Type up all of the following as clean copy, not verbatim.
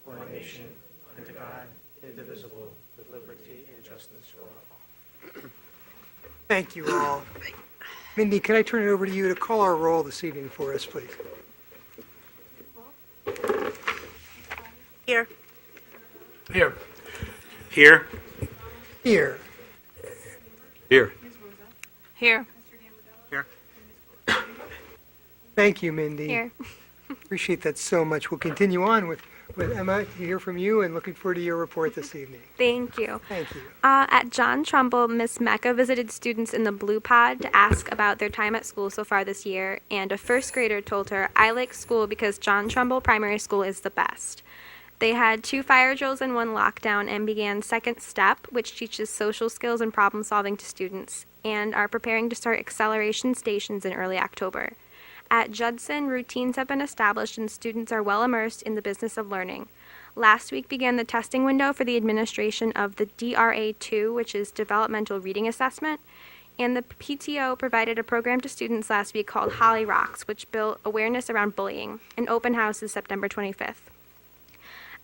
one nation, under God, indivisible, with liberty and justice for all. Thank you all. Mindy, can I turn it over to you to call our roll this evening for us, please? Here. Here. Here. Here. Here. Here. Here. Thank you, Mindy. Here. Appreciate that so much. We'll continue on with Emma, to hear from you, and looking forward to your report this evening. Thank you. Thank you. At John Trumbull, Miss Mecca visited students in the Blue Pod to ask about their time at school so far this year, and a first grader told her, "I like school because John Trumbull Primary School is the best." They had 2 fire drills and 1 lockdown and began Second Step, which teaches social skills and problem solving to students, and are preparing to start acceleration stations in early October. At Judson, routines have been established and students are well immersed in the business of learning. Last week began the testing window for the administration of the DRA2, which is Developmental Reading Assessment, and the PTO provided a program to students last week called Holly Rocks, which built awareness around bullying. An open house is September 25th.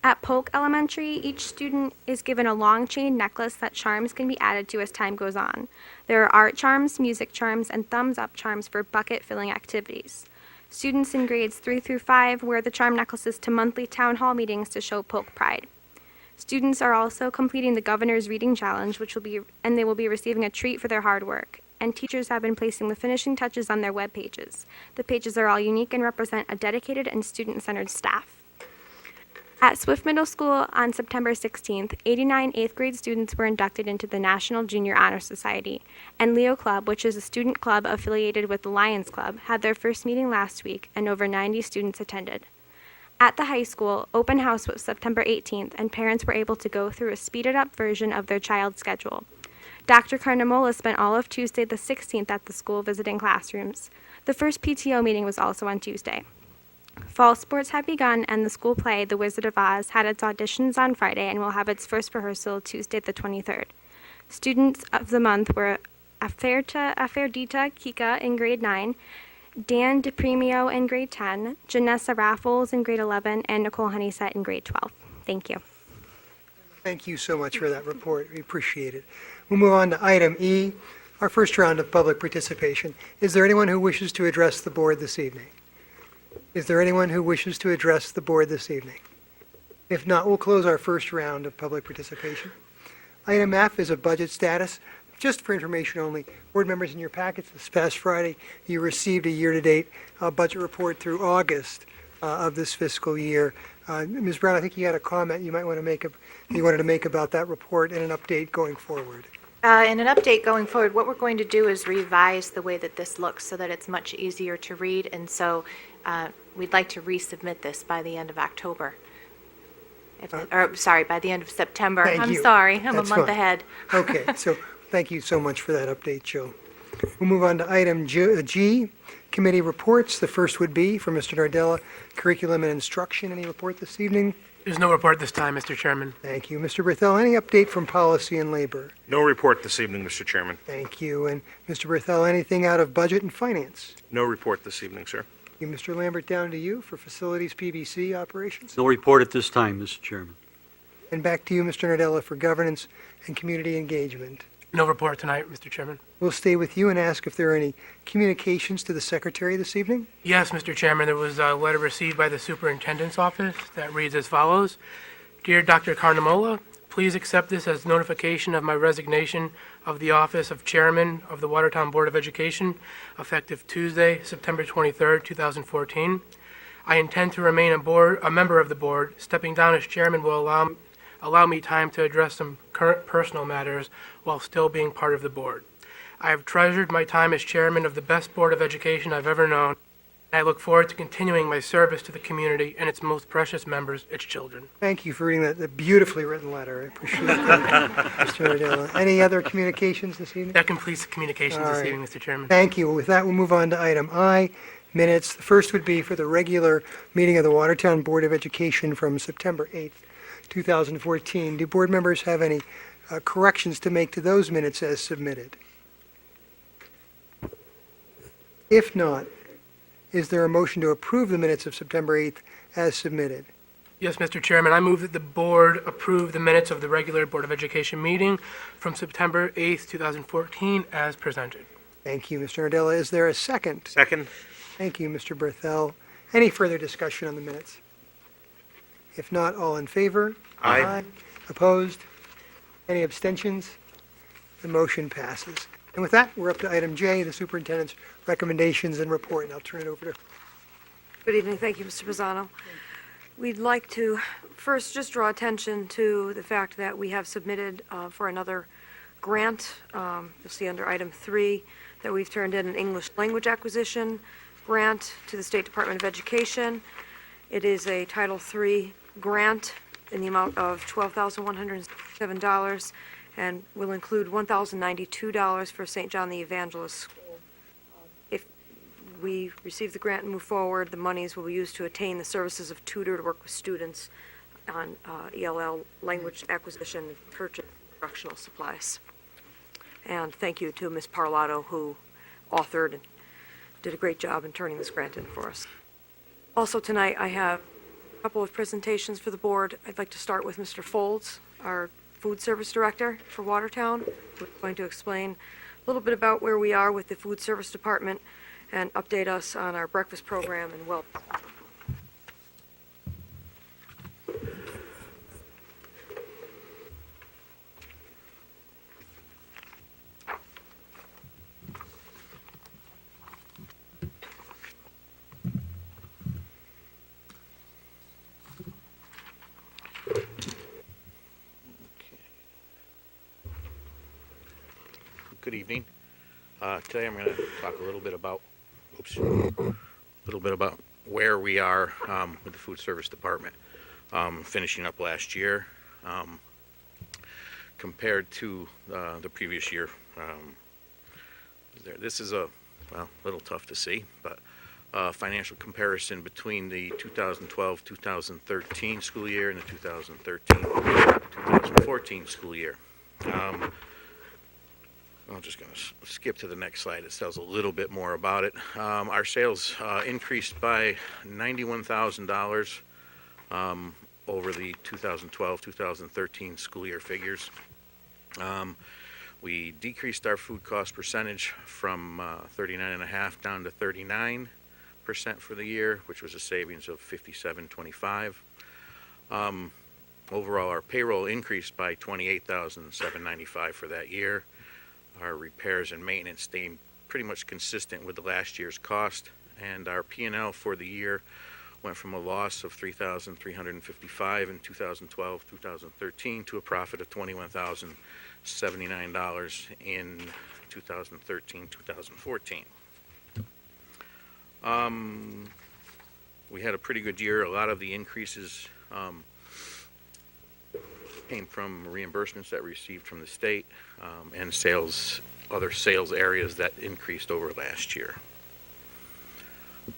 At Polk Elementary, each student is given a long chain necklace that charms can be added to as time goes on. There are art charms, music charms, and thumbs up charms for bucket filling activities. Students in grades 3 through 5 wear the charm necklaces to monthly town hall meetings to show Polk pride. Students are also completing the Governor's Reading Challenge, and they will be receiving a treat for their hard work. And teachers have been placing the finishing touches on their web pages. The pages are all unique and represent a dedicated and student-centered staff. At Swift Middle School on September 16th, 89 8th grade students were inducted into the National Junior Honor Society, and Leo Club, which is a student club affiliated with the Lions Club, had their first meeting last week, and over 90 students attended. At the high school, open house was September 18th, and parents were able to go through a speeded-up version of their child's schedule. Dr. Carnamola spent all of Tuesday the 16th at the school visiting classrooms. The first PTO meeting was also on Tuesday. Fall sports have begun, and the school play, The Wizard of Oz, had its auditions on Friday and will have its first rehearsal Tuesday the 23rd. Students of the month were Aferdita Kika in grade 9, Dan DePremio in grade 10, Janessa Raffles in grade 11, and Nicole Honeysett in grade 12. Thank you. Thank you so much for that report. We appreciate it. We'll move on to item E, our first round of public participation. Is there anyone who wishes to address the board this evening? Is there anyone who wishes to address the board this evening? If not, we'll close our first round of public participation. Item F is a budget status. Just for information only, board members, in your packets this past Friday, you received a year-to-date budget report through August of this fiscal year. Ms. Brown, I think you had a comment you might want to make. You wanted to make about that report and an update going forward. In an update going forward, what we're going to do is revise the way that this looks so that it's much easier to read, and so we'd like to resubmit this by the end of October. By the end of September. I'm sorry, I'm That's a month fine. ahead. Okay, so thank you so much for that update, Jill. We'll move on to item G, committee reports. The first would be for Mr. Nardella, curriculum and instruction. Any report this evening? There's no report this time, Mr. Chairman. Thank you. Mr. Berthel, any update from policy and labor? No report this evening, Mr. Chairman. Thank you. And Mr. Berthel, anything out of budget and finance? No report this evening, sir. Thank you. Mr. Lambert, down to you for facilities PBC operations. No report at this time, Mr. Chairman. And back to you, Mr. Nardella, for governance and community engagement. No report tonight, Mr. Chairman. We'll stay with you and ask if there are any communications to the secretary this evening. Yes, Mr. Chairman, there was a letter received by the superintendent's office that reads as follows. Dear Dr. Carnamola, please accept this as notification of my resignation of the office of Chairman of the Watertown Board of Education, effective Tuesday, September 23rd, 2014. I intend to remain a member of the board. Stepping down as chairman will allow me time to address some current personal matters while still being part of the board. I have treasured my time as chairman of the best board of education I've ever known, and I look forward to continuing my service to the community and its most precious members, its children. Thank you for reading that beautifully written letter. I appreciate that, Mr. Nardella. Any other communications this evening? That completes the communications All this right. evening, Mr. Chairman. Thank you. With that, we'll move on to item I, minutes. The first would be for the regular meeting of the Watertown Board of Education from September 8th, 2014. Do board members have any corrections to make to those minutes as submitted? If not, is there a motion to approve the minutes of September 8th as submitted? Yes, Mr. Chairman, I move that the board approve the minutes of the regular Board of Education meeting from September 8th, 2014, as presented. Thank you, Mr. Nardella. Is there a second? Second? Thank you, Mr. Berthel. Any further discussion on the minutes? If not, all in favor? Aye. Opposed? Any abstentions? The motion passes. And with that, we're up to item J, the superintendent's recommendations and report, and I'll turn it over to Good evening. Thank you, Mr. Pisano. We'd like to first just draw attention to the fact that we have submitted for another grant. You'll see under item 3 that we've turned in an English language acquisition grant to the State Department of Education. It is a Title III grant in the amount of $12,107 and will include $1,092 for St. John the Evangelist School. If we receive the grant and move forward, the monies will be used to attain the services of tutor to work with students on ELL language acquisition and purchase of instructional supplies. And thank you to Ms. Parlato, who authored and did a great job in turning this grant in for us. Also tonight, I have a couple of presentations for the board. I'd like to start with Mr. Folds, our food service director for Watertown, who's going to explain a little bit about where we are with the food service department and update us on our breakfast program and well. Good evening. Today I'm going to talk a little bit about, where we are with the food service department, finishing up last year compared to the previous year. This is a little tough to see, but financial comparison between the 2012-2013 school year and the 2013-2014 school year. I'm just going to skip to the next slide. It tells a little bit more about it. Our sales increased by $91,000 over the 2012-2013 school year figures. We decreased our food cost percentage from 39.5% down to 39% for the year, which was a savings of $57.25. Overall, our payroll increased by $28,795 for that year. Our repairs and maintenance stayed pretty much consistent with the last year's cost, and our P&L for the year went from a loss of $3,355 in 2012-2013 to a profit of $21,079 in 2013-2014. We had a pretty good year. A lot of the increases came from reimbursements that we received from the state and other sales areas that increased over last year.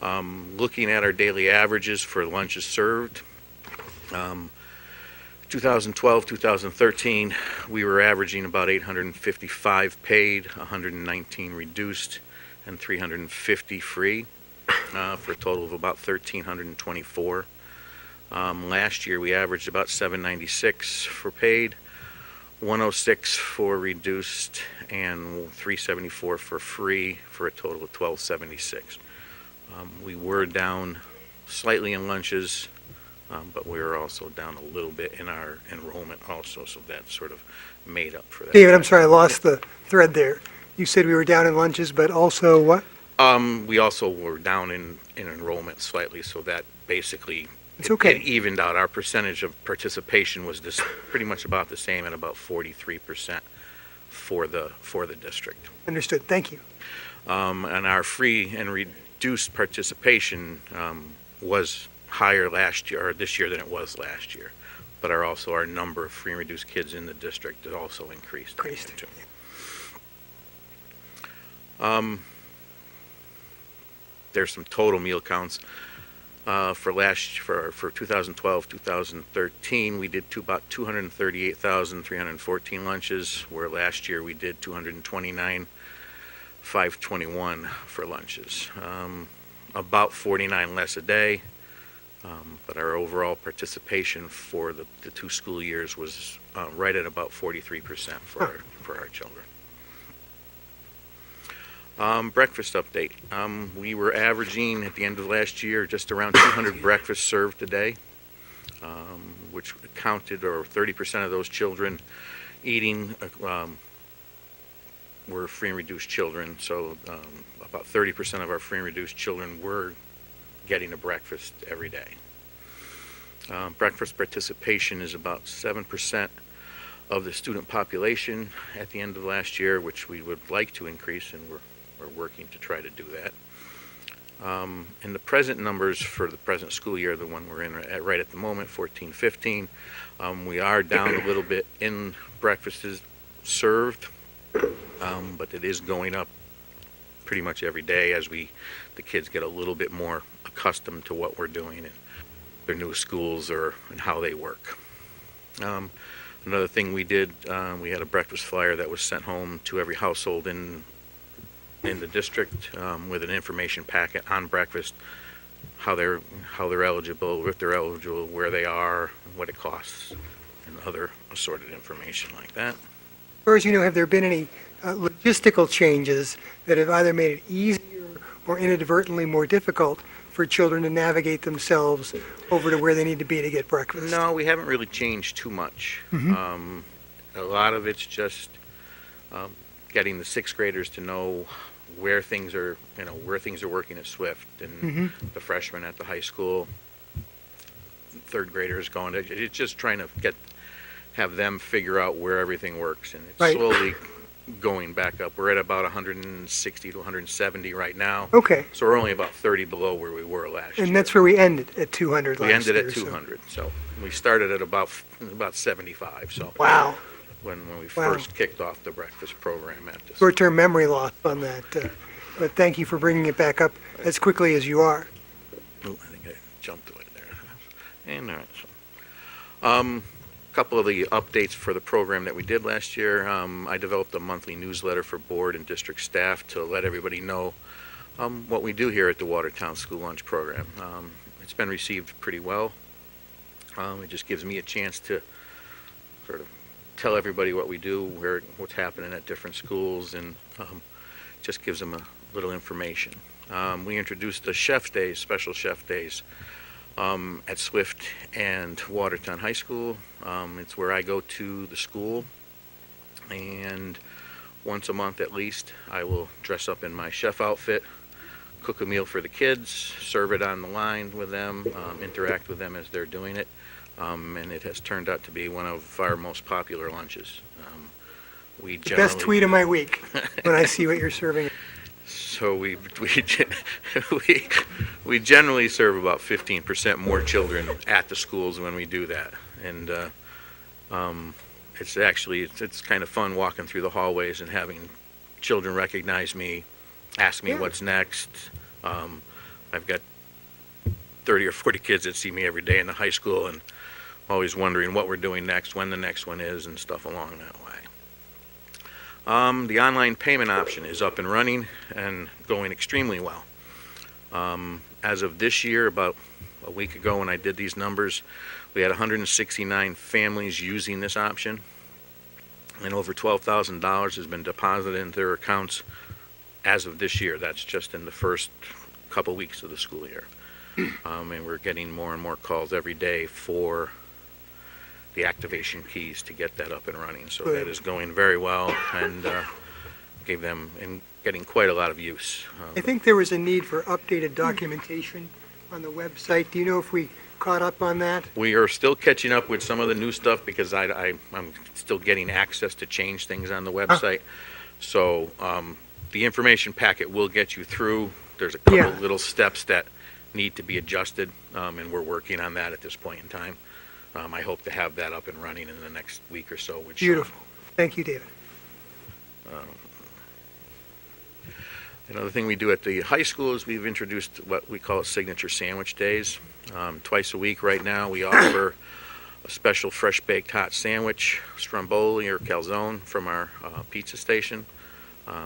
Looking at our daily averages for lunches served, 2012-2013, we were averaging about 855 paid, 119 reduced, and 350 free, for a total of about 1,324. Last year, we averaged about 796 for paid, 106 for reduced, and 374 for free, for a total of 1,276. We were down slightly in lunches, but we were also down a little bit in our enrollment also, so that sort of made up for that. David, I'm sorry, I lost the thread there. You said we were down in lunches, but also what? We also were down in enrollment slightly, so that basically It's okay. it evened out. Our percentage of participation was pretty much about the same at about 43% for the district. Understood. Thank you. And our free and reduced participation was higher last year or this year than it was last year. But our number of free and reduced kids in the district has also increased. There's some total meal counts. For 2012-2013, we did about 238,314 lunches, where last year we did 229,521 for lunches. About 49 less a day, But our overall participation for the 2 school years was right at about 43% for our children. Breakfast update. We were averaging at the end of last year just around 200 breakfasts served a day, which counted, or 30% of those children eating were free and reduced children. So about 30% of our free and reduced children were getting a breakfast every day. Breakfast participation is about 7% of the student population at the end of last year, which we would like to increase, and we're working to try to do that. And the present numbers for the present school year, the one we're in right at the moment, 14-15, we are down a little bit in breakfasts served, but it is going up pretty much every day as the kids get a little bit more accustomed to what we're doing and their new schools and how they work. Another thing we did, we had a breakfast flyer that was sent home to every household in the district with an information packet on breakfast, how they're eligible, if they're eligible, where they are, what it costs, and other assorted information like that. As far as you know, have there been any logistical changes that have either made it easier or inadvertently more difficult for children to navigate themselves over to where they need to be to get breakfast? No, we haven't really changed too much. A lot of it's just getting the 6th graders to know where things are working at Swift, and the freshmen at the high school, 3rd graders going to, it's just trying to have them figure out where everything works, and it's Right. slowly going back up. We're at about 160 to 170 right now. Okay, So we're only about 30 below where we were last year. and that's where we ended, at 200 last We ended year. at so- 200, so we started at about 75, so Wow, when we Wow. first kicked off the breakfast program at this. short-term memory loss on that, but thank you for bringing it back up as quickly as you are. Ooh, I think I jumped away there. And all right, so. Couple of the updates for the program that we did last year. I developed a monthly newsletter for board and district staff to let everybody know what we do here at the Watertown School Lunch Program. It's been received pretty well. It just gives me a chance to sort of tell everybody what we do, what's happening at different schools, and just gives them a little information. We introduced the chef days, special chef days, at Swift and Watertown High School. It's where I go to the school, and once a month at least, I will dress up in my chef outfit, cook a meal for the kids, serve it on the line with them, interact with them as they're doing it, and it has turned out to be one of our most popular lunches. We generally, Best tweet of my week, when I see what you're serving. So we generally serve about 15% more children at the schools when we do that, and it's kind of fun walking through the hallways and having children recognize me, ask me Yeah. what's next. I've got 30 or 40 kids that see me every day in the high school and always wondering what we're doing next, when the next one is, and stuff along that way. The online payment option is up and running and going extremely well. As of this year, about a week ago when I did these numbers, we had 169 families using this option, and over $12,000 has been deposited into their accounts as of this year. That's just in the first couple weeks of the school year. And we're getting more and more calls every day for the activation keys to get that up and running. So Good. that is going very well, and getting quite a lot of use. I think there was a need for updated documentation on the website. Do you know if we caught up on that? We are still catching up with some of the new stuff because I'm still getting access to change things on the website. So the information packet will get you through. There's a couple Yeah. little steps that need to be adjusted, and we're working on that at this point in time. I hope to have that up and running in the next week or so. Beautiful. Thank you, David. Another thing we do at the high school is we've introduced what we call signature sandwich days. Twice a week right now, we offer a special fresh baked hot sandwich, stromboli or calzone from our pizza station.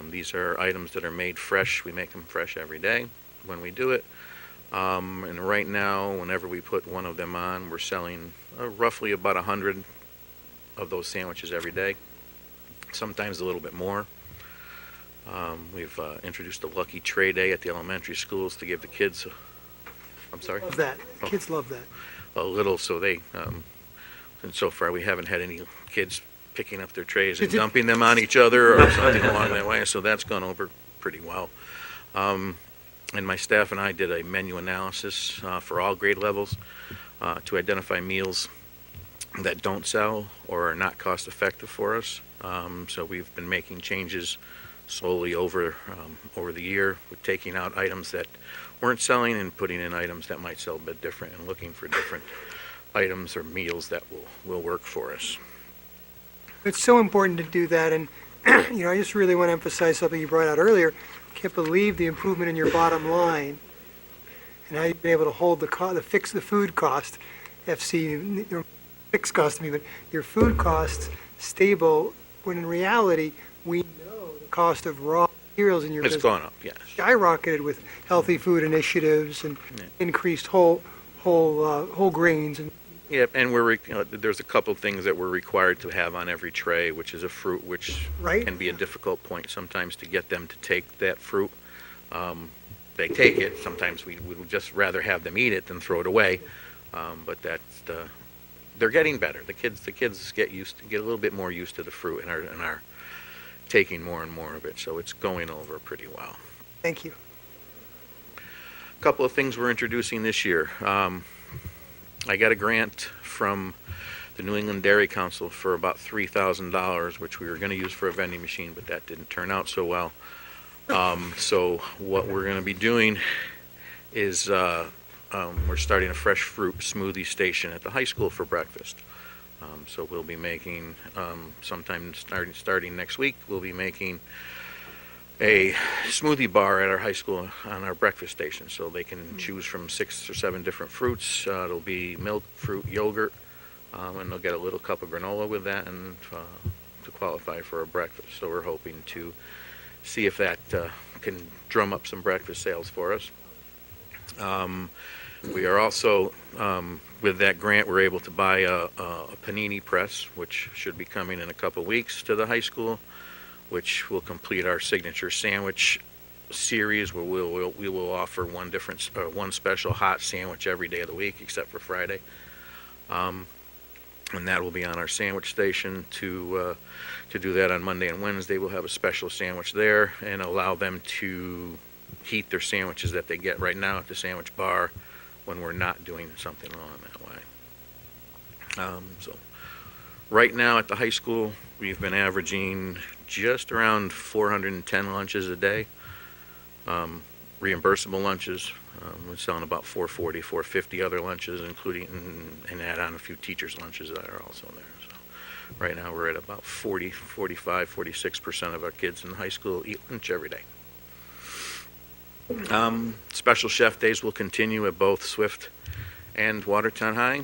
These are items that are made fresh. We make them fresh every day when we do it. And right now, whenever we put one of them on, we're selling roughly about 100 of those sandwiches every day, sometimes a little bit more. We've introduced a Lucky Tray Day at the elementary schools to give the kids, I'm sorry? Love that. Oh. Kids love that. A little, so they, and so far we haven't had any kids picking up their trays and dumping them on each other or something along that way, so that's gone over pretty well. And my staff and I did a menu analysis for all grade levels to identify meals that don't sell or are not cost effective for us. So we've been making changes slowly over the year, with taking out items that weren't selling and putting in items that might sell a bit different, and looking for different items or meals that will work for us. It's so important to do that, and, I just really want to emphasize something you brought out earlier. Can't believe the improvement in your bottom line and how you've been able to hold the food cost, your fixed cost, but your food costs stable, when in reality, we know the cost of raw materials in your It's business gone up, yes. skyrocketed with healthy food initiatives and increased whole grains. And Yep, and there's a couple of things that we're required to have on every tray, which is a fruit, which Right. can be a difficult point sometimes to get them to take that fruit. They take it. Sometimes we would just rather have them eat it than throw it away. But they're getting better. The kids get a little bit more used to the fruit and are taking more and more of it. So it's going over pretty well. thank you. A couple of things we're introducing this year. I got a grant from the New England Dairy Council for about $3,000, which we were going to use for a vending machine, but that didn't turn out so well. So what we're going to be doing is we're starting a fresh fruit smoothie station at the high school for breakfast. So we'll be making, sometime starting next week, we'll be making a smoothie bar at our high school on our breakfast station, so they can choose from 6 or 7 different fruits. It'll be milk, fruit, yogurt, and they'll get a little cup of granola with that, and to qualify for a breakfast. So we're hoping to see if that can drum up some breakfast sales for us. We are also, with that grant, we're able to buy a panini press, which should be coming in a couple weeks to the high school, which will complete our signature sandwich series, where we will offer one special hot sandwich every day of the week except for Friday, and that will be on our sandwich station. To do that on Monday and Wednesday, we'll have a special sandwich there and allow them to heat their sandwiches that they get right now at the sandwich bar when we're not doing something along that way. So right now at the high school, we've been averaging just around 410 lunches a day. Reimbursable lunches, we're selling about 440, 450 other lunches, including, and add on a few teachers' lunches that are also there. So right now we're at about 40, 45, 46% of our kids in high school eat lunch every day. Special chef days will continue at both Swift and Watertown High.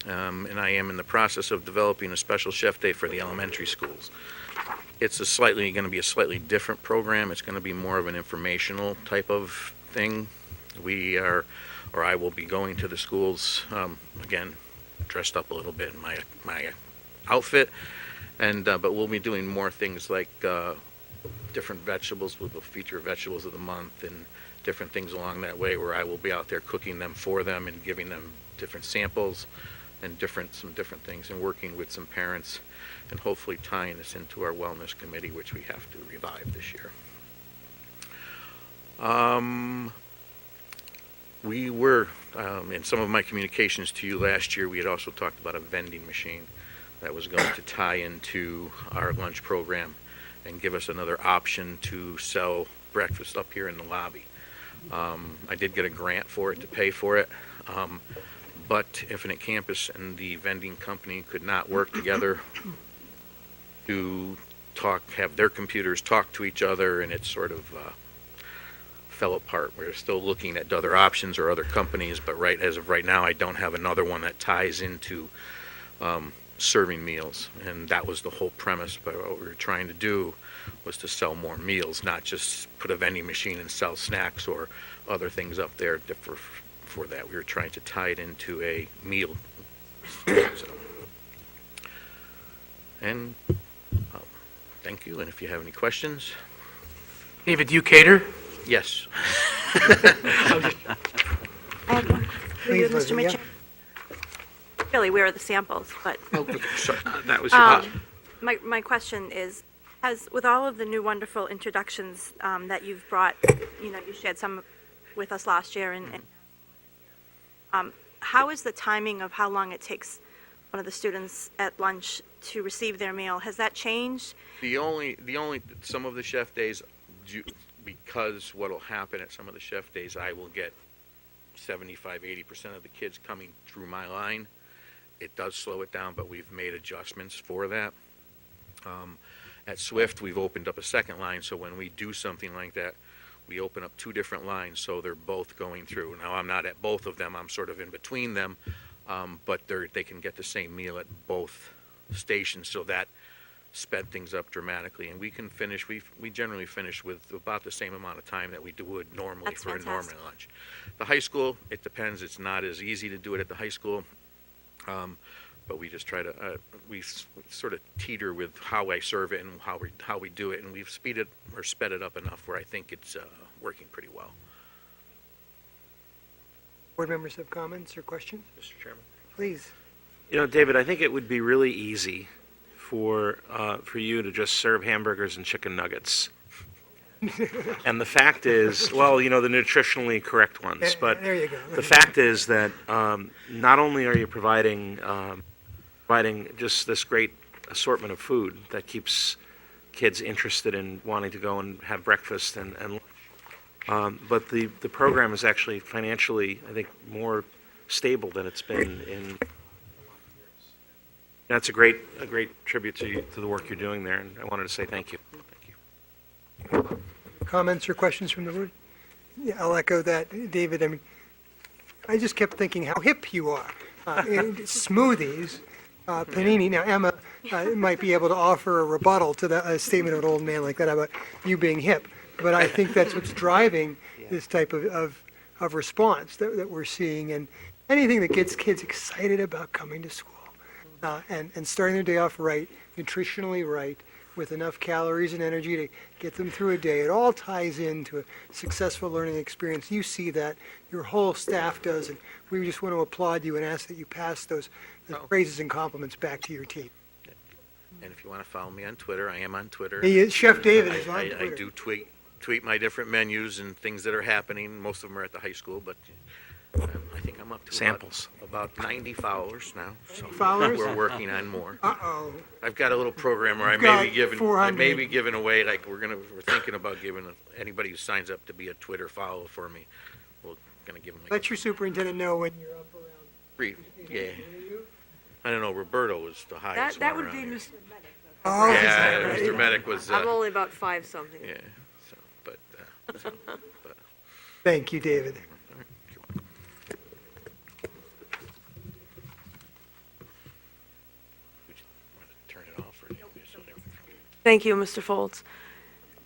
And I am in the process of developing a special chef day for the elementary schools. It's going to be a slightly different program. It's going to be more of an informational type of thing. I will be going to the schools, again, dressed up a little bit in my outfit, but we'll be doing more things like different vegetables. We'll feature vegetables of the month and different things along that way, where I will be out there cooking them for them and giving them different samples and some different things, and working with some parents, and hopefully tying this into our wellness committee, which we have to revive this year. We were, in some of my communications to you last year, we had also talked about a vending machine that was going to tie into our lunch program and give us another option to sell breakfast up here in the lobby. I did get a grant for it to pay for it. But Infinite Campus and the vending company could not work together to have their computers talk to each other, and it sort of fell apart. We're still looking at other options or other companies, but as of right now, I don't have another one that ties into serving meals, and that was the whole premise. But what we were trying to do was to sell more meals, not just put a vending machine and sell snacks or other things up there for that. We were trying to tie it into a meal. So. And thank you, and if you have any questions. David, do you cater? Yes. Please, Leslie, yeah. Really, where are the samples? But Sorry. That was my question is, with all of the new wonderful introductions that you've brought, you shared some with us last year, and how is the timing of how long it takes one of the students at lunch to receive their meal? Has that changed? The only some of the chef days, because what'll happen at some of the chef days, I will get 75-80% of the kids coming through my line. It does slow it down, but we've made adjustments for that. At Swift, we've opened up a second line, so when we do something like that, we open up 2 different lines, so they're both going through. Now, I'm not at both of them, I'm sort of in between them, but they can get the same meal at both stations, so that sped things up dramatically. And we can finish, we generally finish with about the same amount of time that we would normally That's for fantastic. a normal lunch. The high school, it depends, it's not as easy to do it at the high school. But we just try to, we sort of teeter with how I serve it and how we do it, and we've sped it up enough where I think it's working pretty well. Board members have comments or questions? Mr. Chairman. Please. David, I think it would be really easy for you to just serve hamburgers and chicken nuggets. And the fact is, well, the nutritionally correct ones, but There you go. the fact is that not only are you providing just this great assortment of food that keeps kids interested in wanting to go and have breakfast and lunch, but the program is actually financially, I think, more stable than it's been in. That's a great tribute to the work you're doing there, and I wanted to say thank you. Thank you. Comments or questions from the board? Yeah, I'll echo that, David. I just kept thinking how hip you are. And smoothies, panini. Now, Emma might be able to offer a rebuttal to a statement of an old man like that about you being hip. But I think that's what's driving this type of response that we're seeing, and anything that gets kids excited about coming to school and starting their day off right, nutritionally right, with enough calories and energy to get them through a day. It all ties into a successful learning experience. You see that, your whole staff does, and we just want to applaud you and ask that you pass those praises and compliments back to your team. And if you want to follow me on Twitter, I am on Twitter. Chef David is on I Twitter. do tweet my different menus and things that are happening. Most of them are at the high school, but I think I'm up to Samples. about 90 followers now. So followers? we're working on more. Uh-oh. I've got a little program where I You've may got be giving 400. away, like we're thinking about giving anybody who signs up to be a Twitter follow for me. We're gonna give them like Let your superintendent know when you're up around. free. Yeah. I don't know. Roberto was the highest. That one would be around here. Mr. Oh, Yeah, right. Mr. Medic was. I'm only about 5-something. Yeah. So, but. Thank you, David. Turn it off or Thank you, Mr. Foltz.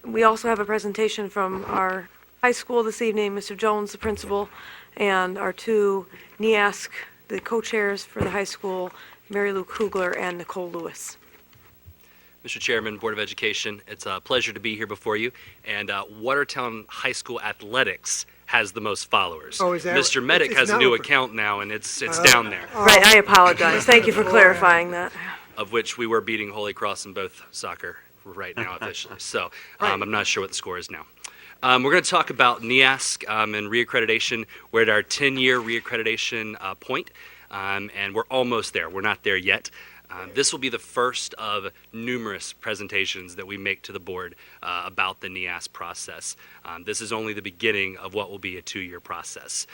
We also have a presentation from our high school this evening, Mr. Jones, the principal, and our 2 NEASC, the co-chairs for the high school, Mary Lou Kugler and Nicole Lewis. Mr. Chairman, Board of Education, it's a pleasure to be here before you. And Watertown High School Athletics has the most followers. Oh, is that Mr. right? Medic It's has a not new open. account now, and it's down there, Right, I apologize. Thank you for clarifying that. of which we were beating Holy Cross in both soccer right now officially. So I'm not sure what the score is now. We're going to talk about NEASC and reaccreditation. We're at our 10-year reaccreditation point, and we're almost there. We're not there yet. This will be the first of numerous presentations that we make to the board about the NEASC process. This is only the beginning of what will be a 2-year process.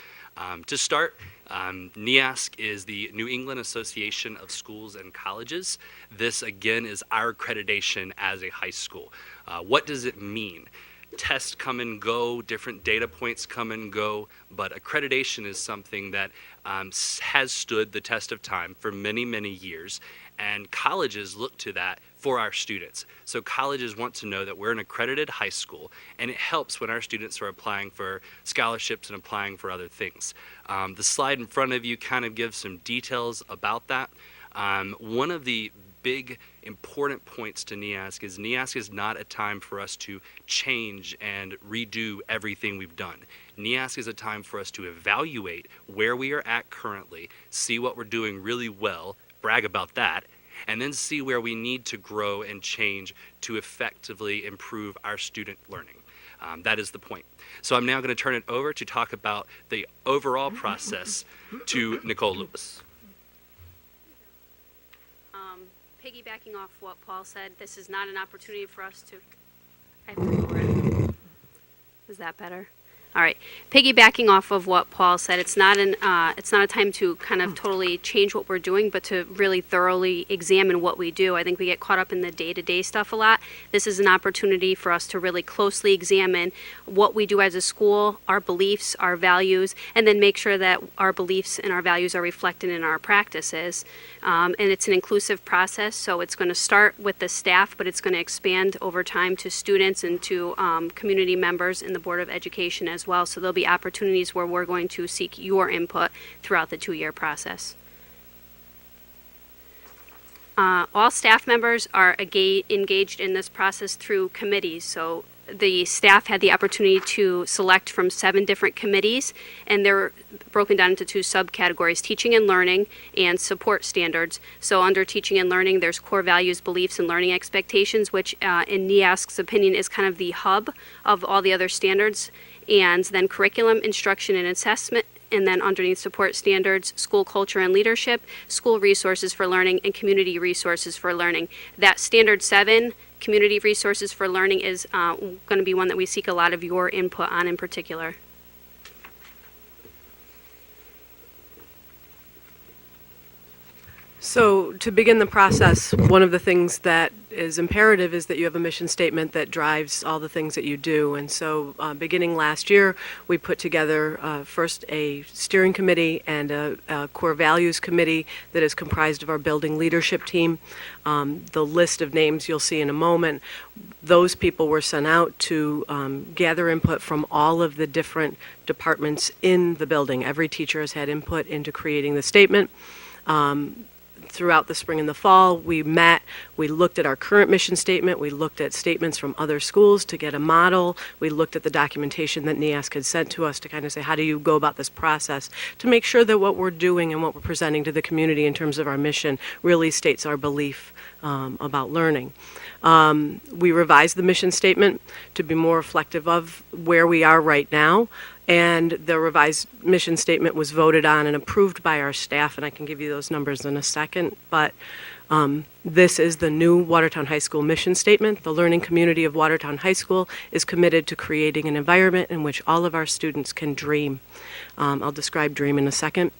To start, NEASC is the New England Association of Schools and Colleges. This, again, is our accreditation as a high school. What does it mean? tests come and go, different data points come and go, but accreditation is something that has stood the test of time for many, many years, and colleges look to that for our students. So colleges want to know that we're an accredited high school, and it helps when our students are applying for scholarships and applying for other things. The slide in front of you kind of gives some details about that. One of the big important points to NEASC is not a time for us to change and redo everything we've done. NEASC is a time for us to evaluate where we are at currently, see what we're doing really well, brag about that, and then see where we need to grow and change to effectively improve our student learning. That is the point. So I'm now going to turn it over to talk about the overall process to Nicole Lewis. Piggybacking off what Paul said, this is not an opportunity for us to. I have to lower it. Is that better? All right. Piggybacking off of what Paul said, it's not a time to kind of totally change what we're doing, but to really thoroughly examine what we do. I think we get caught up in the day-to-day stuff a lot. This is an opportunity for us to really closely examine what we do as a school, our beliefs, our values, and then make sure that our beliefs and our values are reflected in our practices. And it's an inclusive process, so it's going to start with the staff, but it's going to expand over time to students and to community members in the Board of Education as well. So there'll be opportunities where we're going to seek your input throughout the 2-year process. All staff members are engaged in this process through committees. So the staff had the opportunity to select from 7 different committees, and they're broken down into 2 subcategories: teaching and learning and support standards. So under teaching and learning, there's core values, beliefs, and learning expectations, which in NEASC's opinion is kind of the hub of all the other standards. And then curriculum, instruction, and assessment. And then underneath support standards, school culture and leadership, school resources for learning, and community resources for learning. That standard 7, community resources for learning, is going to be one that we seek a lot of your input on in particular. So to begin the process, one of the things that is imperative is that you have a mission statement that drives all the things that you do. And so beginning last year, we put together first a steering committee and a core values committee that is comprised of our building leadership team. The list of names you'll see in a moment, those people were sent out to gather input from all of the different departments in the building. Every teacher has had input into creating the statement. Throughout the spring and the fall, we met, we looked at our current mission statement, we looked at statements from other schools to get a model, we looked at the documentation that NEASC had sent to us to kind of say, how do you go about this process to make sure that what we're doing and what we're presenting to the community in terms of our mission really states our belief about learning. We revised the mission statement to be more reflective of where we are right now. And the revised mission statement was voted on and approved by our staff, and I can give you those numbers in a second. But this is the new Watertown High School mission statement. The learning community of Watertown High School is committed to creating an environment in which all of our students can dream. I'll describe dream in a second.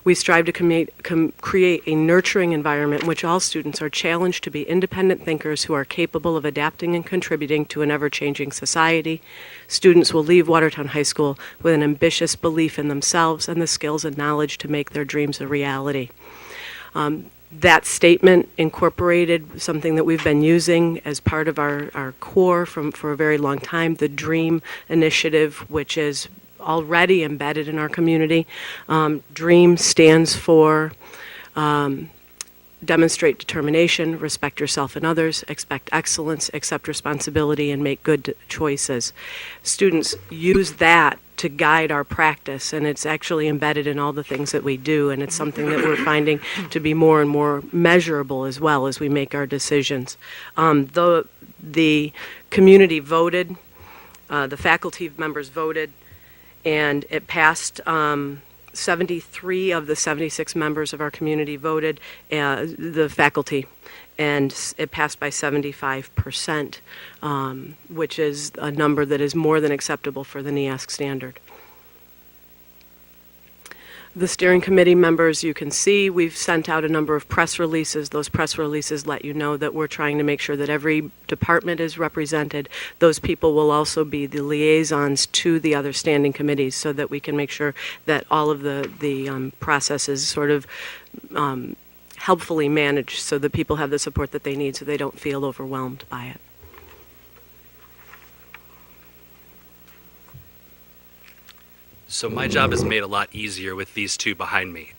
We strive to create a nurturing environment in which all students are challenged to be independent thinkers who are capable of adapting and contributing to an ever-changing society. Students will leave Watertown High School with an ambitious belief in themselves and the skills and knowledge to make their dreams a reality. That statement incorporated something that we've been using as part of our core for a very long time, the DREAM initiative, which is already embedded in our community. DREAM stands for demonstrate determination, respect yourself and others, expect excellence, accept responsibility, and make good choices. Students use that to guide our practice, and it's actually embedded in all the things that we do, and it's something that we're finding to be more and more measurable as well as we make our decisions. The community voted, the faculty members voted, and it passed. 73 of the 76 members of our community voted, the faculty, and it passed by 75%, which is a number that is more than acceptable for the NEASC standard. The steering committee members, you can see, we've sent out a number of press releases. Those press releases let you know that we're trying to make sure that every department is represented. Those people will also be the liaisons to the other standing committees so that we can make sure that all of the process is sort of helpfully managed so that people have the support that they need so they don't feel overwhelmed by it. So my job is made a lot easier with these two behind me.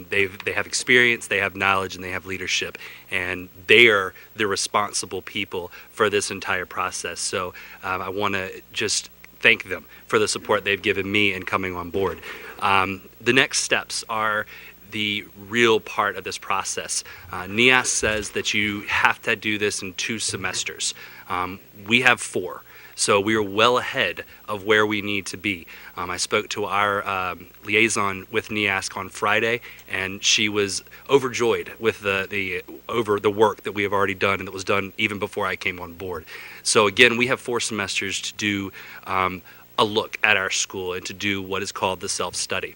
They have experience, they have knowledge, and they have leadership, and they are the responsible people for this entire process. So I want to just thank them for the support they've given me in coming on board. The next steps are the real part of this process. NEAS says that you have to do this in 2 semesters. We have 4. So we are well ahead of where we need to be. I spoke to our liaison with NEASC on Friday, and she was overjoyed with the work that we have already done and that was done even before I came on board. So again, we have 4 semesters to do a look at our school and to do what is called the self-study.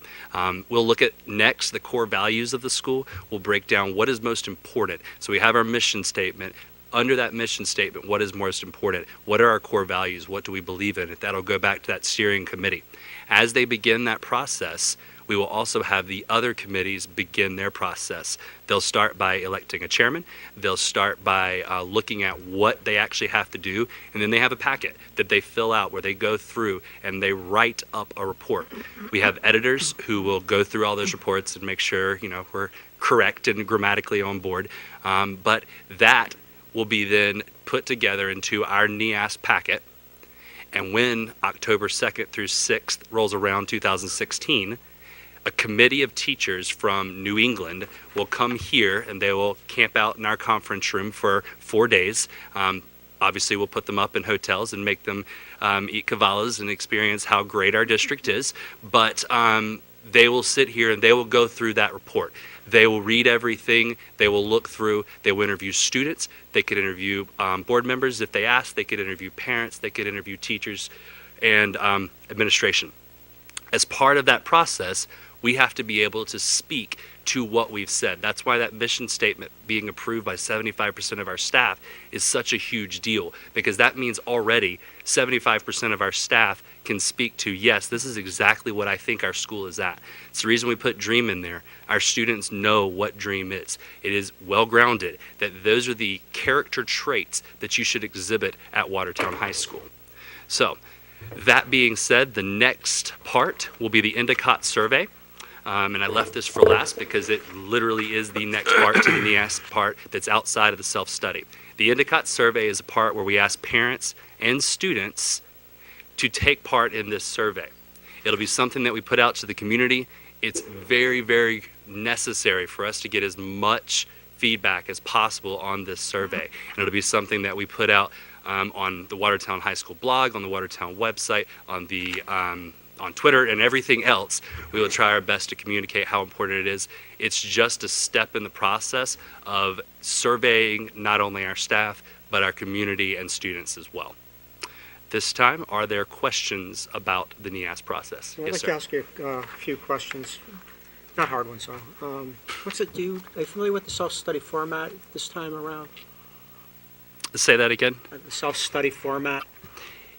We'll look at next the core values of the school. We'll break down what is most important. So we have our mission statement. Under that mission statement, what is most important? What are our core values? What do we believe in? That'll go back to that steering committee. As they begin that process, we will also have the other committees begin their process. They'll start by electing a chairman. They'll start by looking at what they actually have to do, and then they have a packet that they fill out where they go through and they write up a report. We have editors who will go through all those reports and make sure we're correct and grammatically on board. But that will be then put together into our NEAS packet. And when October 2nd through 6th rolls around 2016, a committee of teachers from New England will come here and they will camp out in our conference room for 4 days. Obviously, we'll put them up in hotels and make them eat kavalas and experience how great our district is. But they will sit here and they will go through that report. They will read everything. They will look through. They will interview students. They could interview board members if they ask. They could interview parents. They could interview teachers and administration. As part of that process, we have to be able to speak to what we've said. That's why that mission statement being approved by 75% of our staff is such a huge deal, because that means already 75% of our staff can speak to, yes, this is exactly what I think our school is at. It's the reason we put DREAM in there. Our students know what DREAM is. It is well grounded, that those are the character traits that you should exhibit at Watertown High School. So, that being said, the next part will be the Endicott Survey. And I left this for last because it literally is the next part to the NEAS part that's outside of the self-study. The Endicott Survey is a part where we ask parents and students to take part in this survey. It'll be something that we put out to the community. It's very, very necessary for us to get as much feedback as possible on this survey. And it'll be something that we put out on the Watertown High School blog, on the Watertown website, on Twitter and everything else. We will try our best to communicate how important it is. It's just a step in the process of surveying not only our staff, but our community and students as well. This time, are there questions about the NEAS process? I'd Yes, like sir. to ask you a few questions, not hard ones, though. Are you familiar with the self-study format this time around? Say that again. The self-study format,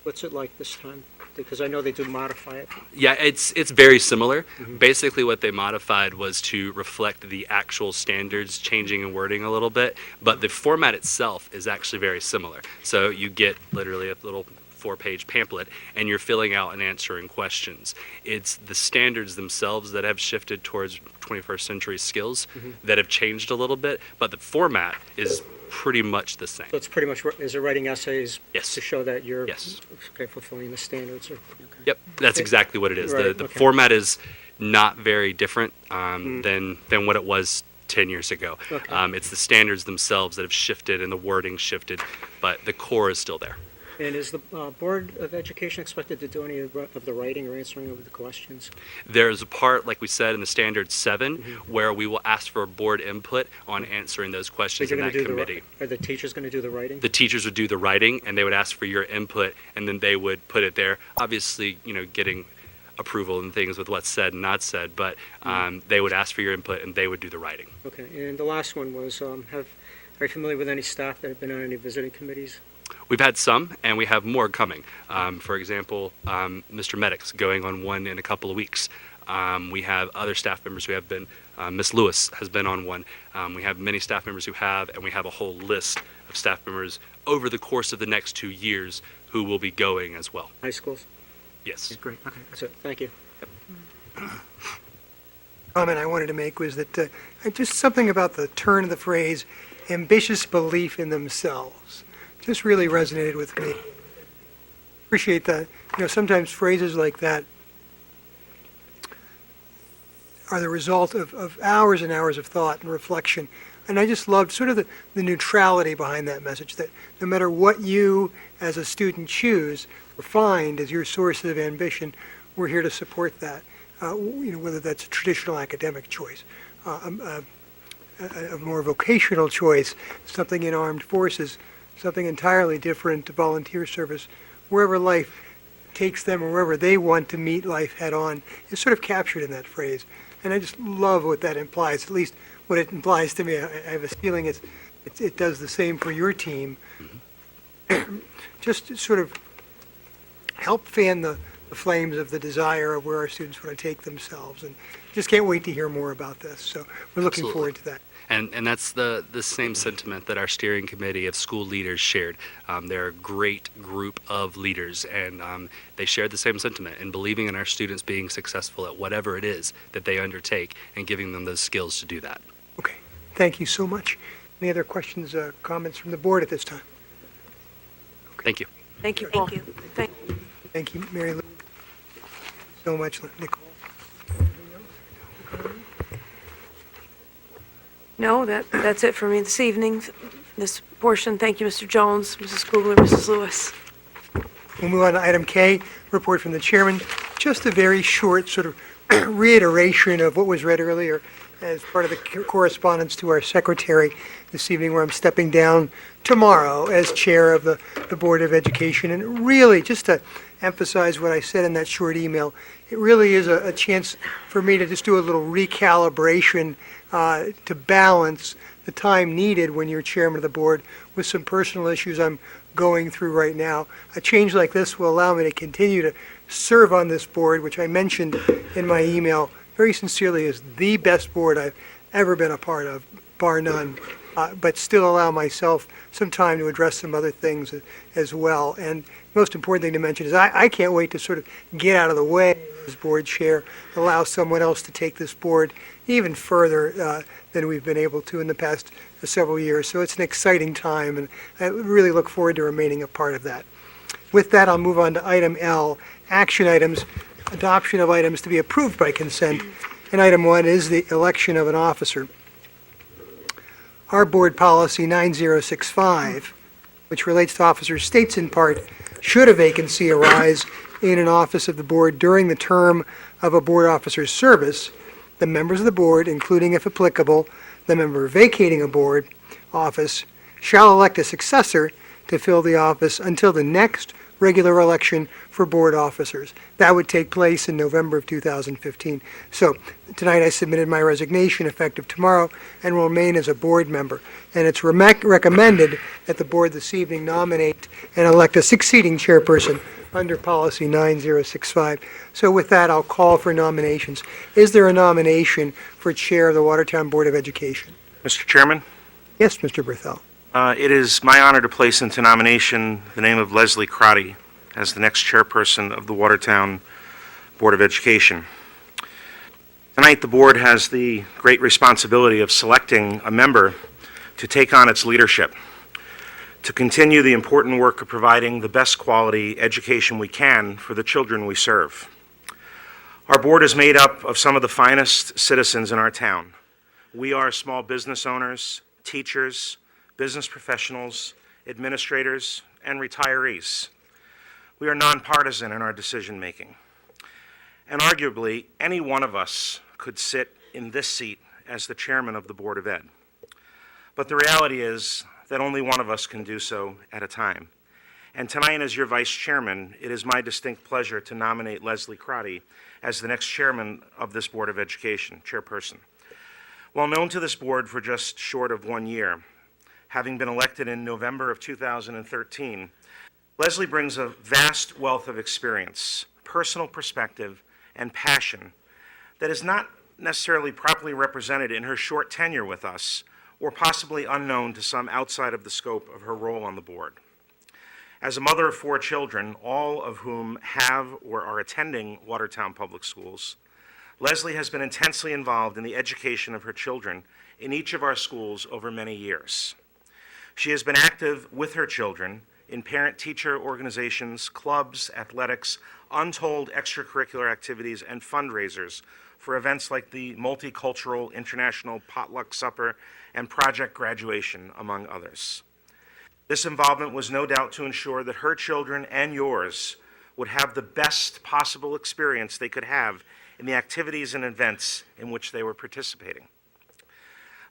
what's it like this time? Because I know they do modify it. Yeah, it's very similar. Mm-hmm. Basically, what they modified was to reflect the actual standards, changing and wording a little bit. But the format itself is actually very similar. So you get literally a little 4-page pamphlet, and you're filling out and answering questions. It's the standards themselves that have shifted towards 21st century skills that have changed a little bit, but the format is pretty much the same. So it's pretty much, is it writing essays? Yes. To show that you're Yes. okay, fulfilling the standards? Okay. Yep, that's exactly what it is. Right, The okay. format is not very different than what it was 10 years ago. Okay. It's the standards themselves that have shifted and the wording shifted, but the core is still there. And is the Board of Education expected to do any of the writing or answering of the questions? There's a part, like we said, in the Standard 7, where we will ask for board input on answering those questions in that committee. Are the teachers going to do the writing? The teachers would do the writing, and they would ask for your input, and then they would put it there. Obviously, getting approval and things with what's said and not said, but they would ask for your input and they would do the writing. Okay, and the last one was, are you familiar with any staff that have been on any visiting committees? We've had some, and we have more coming. For example, Mr. Medic's going on one in a couple of weeks. We have other staff members who have been. Ms. Lewis has been on one. We have many staff members who have, and we have a whole list of staff members over the course of the next 2 years who will be going as well. High schools? Yes. Great, okay, that's it, thank you. Comment I wanted to make was that just something about the turn of the phrase, ambitious belief in themselves, just really resonated with me. Appreciate that. Sometimes phrases like that are the result of hours and hours of thought and reflection. And I just loved sort of the neutrality behind that message, that no matter what you as a student choose or find as your source of ambition, we're here to support that. Whether that's a traditional academic choice, a more vocational choice, something in armed forces, something entirely different to volunteer service, wherever life takes them or wherever they want to meet life head on is sort of captured in that phrase. And I just love what that implies, at least what it implies to me. I have a feeling it does the same for your team. Just to sort of help fan the flames of the desire of where our students want to take themselves. And just can't wait to hear more about this. So we're looking Absolutely. forward to that. And that's the same sentiment that our steering committee of school leaders shared. They're a great group of leaders, and they shared the same sentiment in believing in our students being successful at whatever it is that they undertake and giving them those skills to do that. Okay, thank you so much. Any other questions, comments from the board at this time? Thank you. Thank you, Paul. Thank you, Mary Lou. So much, Nicole. No, that's it for me this evening, this portion. Thank you, Mr. Jones, Mrs. Kugler, Mrs. Lewis. We'll move on to item K, report from the chairman. Just a very short sort of reiteration of what was read earlier as part of the correspondence to our secretary this evening, where I'm stepping down tomorrow as chair of the Board of Education. And really, just to emphasize what I said in that short email, it really is a chance for me to just do a little recalibration to balance the time needed when you're chairman of the board with some personal issues I'm going through right now. A change like this will allow me to continue to serve on this board, which I mentioned in my email very sincerely is the best board I've ever been a part of, bar none, but still allow myself some time to address some other things as well. And most important thing to mention is I can't wait to sort of get out of the way as board chair, allow someone else to take this board even further than we've been able to in the past several years. So it's an exciting time, and I really look forward to remaining a part of that. With that, I'll move on to item L, action items, adoption of items to be approved by consent. And item 1 is the election of an officer. Our board policy 9065, which relates to officers, states in part, should a vacancy arise in an office of the board during the term of a board officer's service, the members of the board, including if applicable, the member vacating a board office, shall elect a successor to fill the office until the next regular election for board officers. That would take place in November of 2015. So tonight I submitted my resignation effective tomorrow and will remain as a board member. And it's recommended that the board this evening nominate and elect a succeeding chairperson under policy 9065. So with that, I'll call for nominations. Is there a nomination for chair of the Watertown Board of Education? Mr. Chairman, Yes, Mr. Berthel. it is my honor to place into nomination the name of Leslie Crotty as the next chairperson of the Watertown Board of Education. Tonight, the board has the great responsibility of selecting a member to take on its leadership, to continue the important work of providing the best quality education we can for the children we serve. Our board is made up of some of the finest citizens in our town. We are small business owners, teachers, business professionals, administrators, and retirees. We are nonpartisan in our decision-making. And arguably, any one of us could sit in this seat as the chairman of the Board of Ed. But the reality is that only one of us can do so at a time. And tonight, as your Vice Chairman, it is my distinct pleasure to nominate Leslie Crotty as the next Chairman of this Board of Education, Chairperson. While known to this Board for just short of 1 year, having been elected in November of 2013, Leslie brings a vast wealth of experience, personal perspective, and passion that is not necessarily properly represented in her short tenure with us, or possibly unknown to some outside of the scope of her role on the Board. As a mother of 4 children, all of whom have or are attending Watertown Public Schools, Leslie has been intensely involved in the education of her children in each of our schools over many years. She has been active with her children in parent-teacher organizations, clubs, athletics, untold extracurricular activities, and fundraisers for events like the Multicultural International Potluck Supper and Project Graduation, among others. This involvement was no doubt to ensure that her children and yours would have the best possible experience they could have in the activities and events in which they were participating.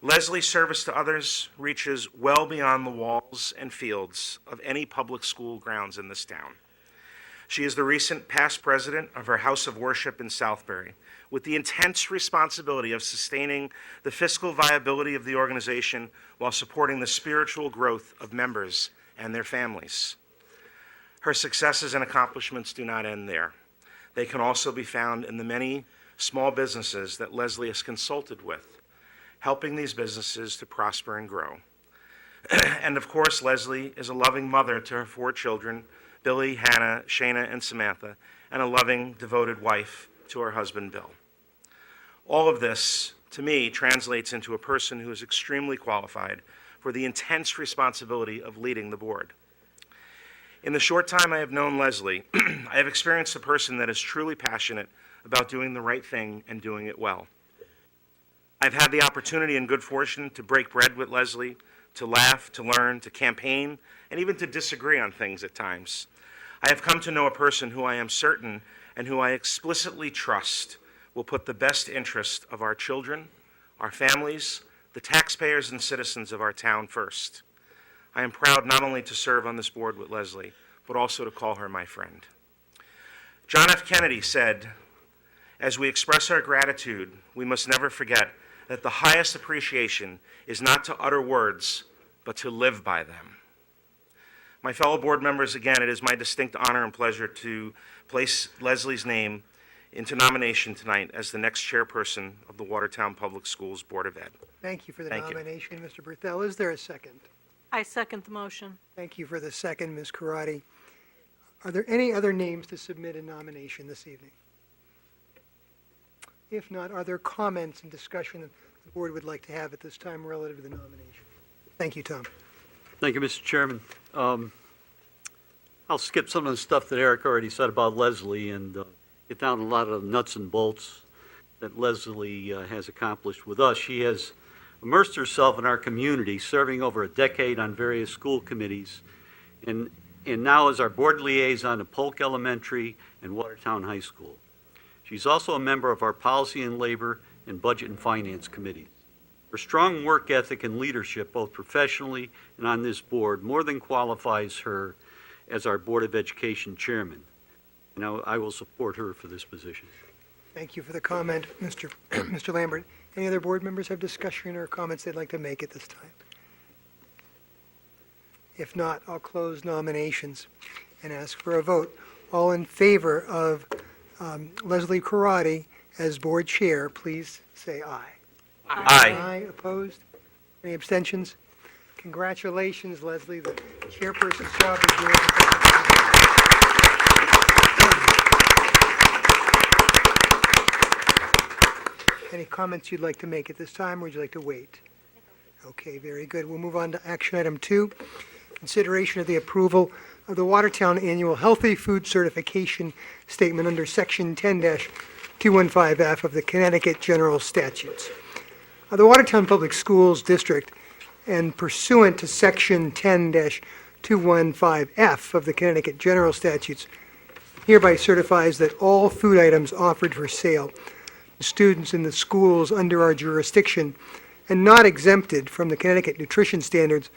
Leslie's service to others reaches well beyond the walls and fields of any public school grounds in this town. She is the recent past president of her House of Worship in Southbury, with the intense responsibility of sustaining the fiscal viability of the organization while supporting the spiritual growth of members and their families. Her successes and accomplishments do not end there. They can also be found in the many small businesses that Leslie has consulted with, helping these businesses to prosper and grow. And of course, Leslie is a loving mother to her 4 children, Billy, Hannah, Shayna, and Samantha, and a loving, devoted wife to her husband, Bill. All of this, to me, translates into a person who is extremely qualified for the intense responsibility of leading the board. In the short time I have known Leslie, I have experienced a person that is truly passionate about doing the right thing and doing it well. I've had the opportunity and good fortune to break bread with Leslie, to laugh, to learn, to campaign, and even to disagree on things at times. I have come to know a person who I am certain and who I explicitly trust will put the best interest of our children, our families, the taxpayers and citizens of our town first. I am proud not only to serve on this board with Leslie, but also to call her my friend. John F. Kennedy said, "As we express our gratitude, we must never forget that the highest appreciation is not to utter words, but to live by them." My fellow board members, again, it is my distinct honor and pleasure to place Leslie's name into nomination tonight as the next chairperson of the Watertown Public Schools Board of Ed. Thank you for the Thank you. nomination, Mr. Berthel. Is there a second? I second the motion. Thank you for the second, Ms. Karati. Are there any other names to submit a nomination this evening? If not, are there comments and discussion that the board would like to have at this time relative to the nomination? Thank you, Tom. Thank you, Mr. Chairman. I'll skip some of the stuff that Eric already said about Leslie and get down to a lot of the nuts and bolts that Leslie has accomplished with us. She has immersed herself in our community, serving over a decade on various school committees, and now is our board liaison at Polk Elementary and Watertown High School. She's also a member of our Policy and Labor and Budget and Finance committees. Her strong work ethic and leadership, both professionally and on this board, more than qualifies her as our Board of Education chairman. And I will support her for this position. Thank you for the comment, Mr. Lambert. Any other board members have discussion or comments they'd like to make at this time? If not, I'll close nominations and ask for a vote. All in favor of Leslie Karati as board chair, please say aye. Aye. Opposed? Any abstentions? Congratulations, Leslie. The chairperson's job is yours. Any comments you'd like to make at this time, or would you like to wait? Okay, very good. We'll move on to action item 2, consideration of the approval of the Watertown Annual Healthy Food Certification Statement under Section 10-215F of the Connecticut General Statutes. The Watertown Public Schools District, and pursuant to Section 10-215F of the Connecticut General Statutes, hereby certifies that all food items offered for sale to students in the schools under our jurisdiction and not exempted from the Connecticut nutrition standards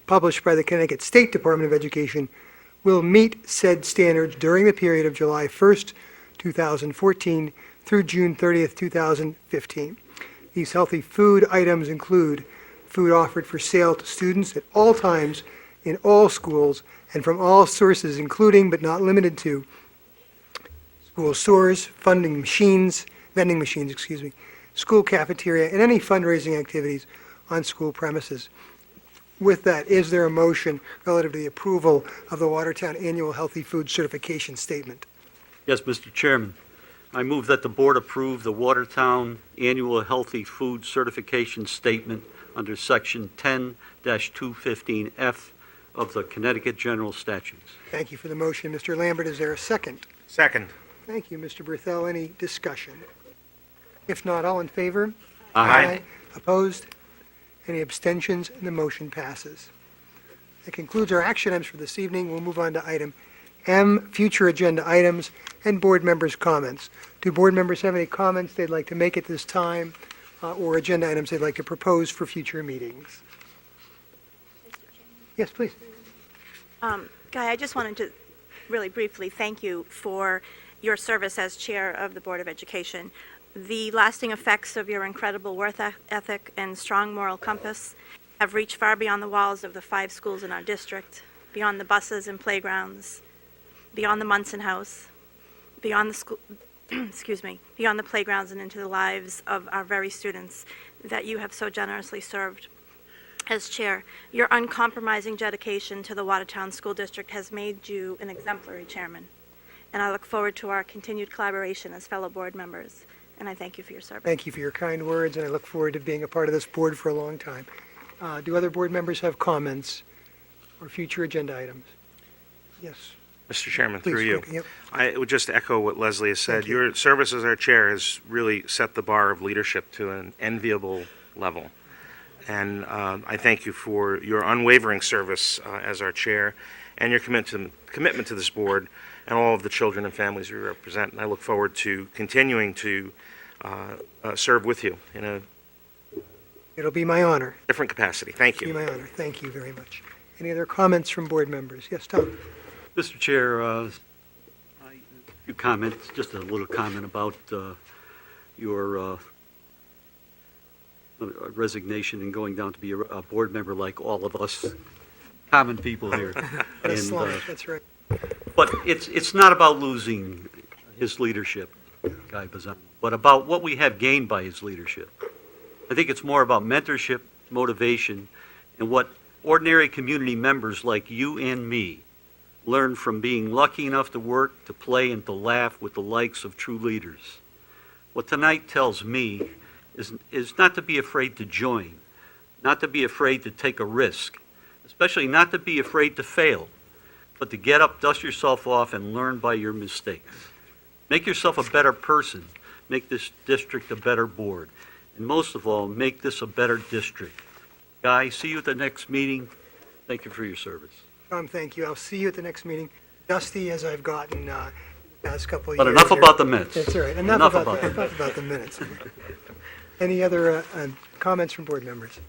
published by the Connecticut State Department of Education will meet said standards during the period of July 1st, 2014 through June 30th, 2015. These healthy food items include food offered for sale to students at all times in all schools and from all sources, including but not limited to school stores, vending machines, school cafeteria, and any fundraising activities on school premises. With that, is there a motion relative to the approval of the Watertown Annual Healthy Food Certification Statement? Yes, Mr. Chairman. I move that the board approve the Watertown Annual Healthy Food Certification Statement under Section 10-215F of the Connecticut General Statutes. Thank you for the motion. Mr. Lambert, is there a second? Second. Thank you, Mr. Berthel. Any discussion? If not, all in favor? Aye. Opposed? Any abstentions? And the motion passes. That concludes our action items for this evening. We'll move on to item M, future agenda items and board members' comments. Do board members have any comments they'd like to make at this time, or agenda items they'd like to propose for future meetings? Yes, please. Guy, I just wanted to really briefly thank you for your service as chair of the Board of Education. The lasting effects of your incredible work ethic and strong moral compass have reached far beyond the walls of the 5 schools in our district, beyond the buses and playgrounds, beyond the Munson House, beyond the school, beyond the playgrounds and into the lives of our very students that you have so generously served. As chair, your uncompromising dedication to the Watertown School District has made you an exemplary chairman, and I look forward to our continued collaboration as fellow board members, and I thank you for your service. Thank you for your kind words, and I look forward to being a part of this board for a long time. Do other board members have comments or future agenda items? Yes. Mr. Chairman, Please, through you. Frank. Yep. I would just echo what Leslie has said. Thank you. Your service as our chair has really set the bar of leadership to an enviable level. And I thank you for your unwavering service as our chair and your commitment to this board and all of the children and families we represent. And I look forward to continuing to serve with you in a It'll be my honor. different capacity. Thank It'll you. be my honor. Thank you very much. Any other comments from board members? Yes, Tom? Mr. Chair, a few comments, just a little comment about your resignation and going down to be a board member like all of us common people here. That's And, that's right. but it's not about losing his leadership, Guy Bazan, but about what we have gained by his leadership. I think it's more about mentorship, motivation, and what ordinary community members like you and me learn from being lucky enough to work, to play, and to laugh with the likes of true leaders. What tonight tells me is not to be afraid to join, not to be afraid to take a risk, especially not to be afraid to fail, but to get up, dust yourself off, and learn by your mistakes. Make yourself a better person. Make this district a better board. And most of all, make this a better district. Guy, see you at the next meeting. Thank you for your service. Tom, thank you. I'll see you at the next meeting. Dusty as I've gotten the past couple of But years. enough here. about the minutes. That's all right. Enough about Enough about the minutes. Any other comments from board members?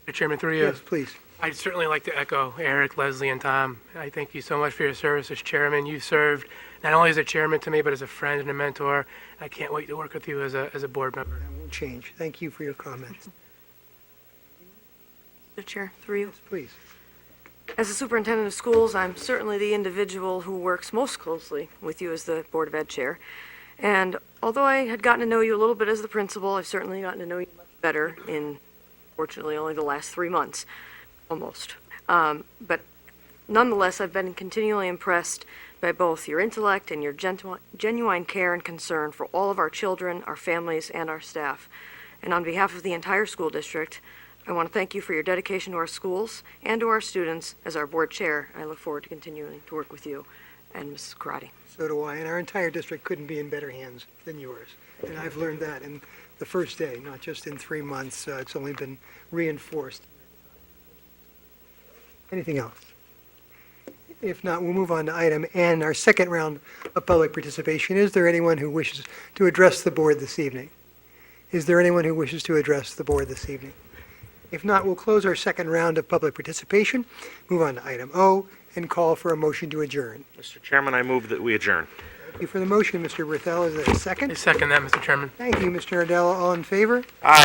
Mr. Chairman, through you. Yes, please. I'd certainly like to echo Eric, Leslie, and Tom. I thank you so much for your service as chairman. You served not only as a chairman to me, but as a friend and a mentor. I can't wait to work with you as a board member. That won't change. Thank you for your comments. Mr. Chair, through you. Yes, please. As a superintendent of schools, I'm certainly the individual who works most closely with you as the Board of Ed chair. And although I had gotten to know you a little bit as the principal, I've certainly gotten to know you much better in, fortunately, only the last 3 months, almost. But nonetheless, I've been continually impressed by both your intellect and your genuine care and concern for all of our children, our families, and our staff. And on behalf of the entire school district, I want to thank you for your dedication to our schools and to our students as our board chair. I look forward to continuing to work with you and Mrs. Karate. So do I. And our entire district couldn't be in better hands than yours. And I've learned that in the first day, not just in 3 months. It's only been reinforced. Anything else? If not, we'll move on to item N, our second round of public participation. Is there anyone who wishes to address the board this evening? Is there anyone who wishes to address the board this evening? If not, we'll close our second round of public participation, move on to item O, and call for a motion to adjourn. Mr. Chairman, I move that we adjourn. Thank you for the motion, Mr. Berthel. Is there a second? I second that, Mr. Chairman. Thank you, Mr. Nardella. All in favor? Aye.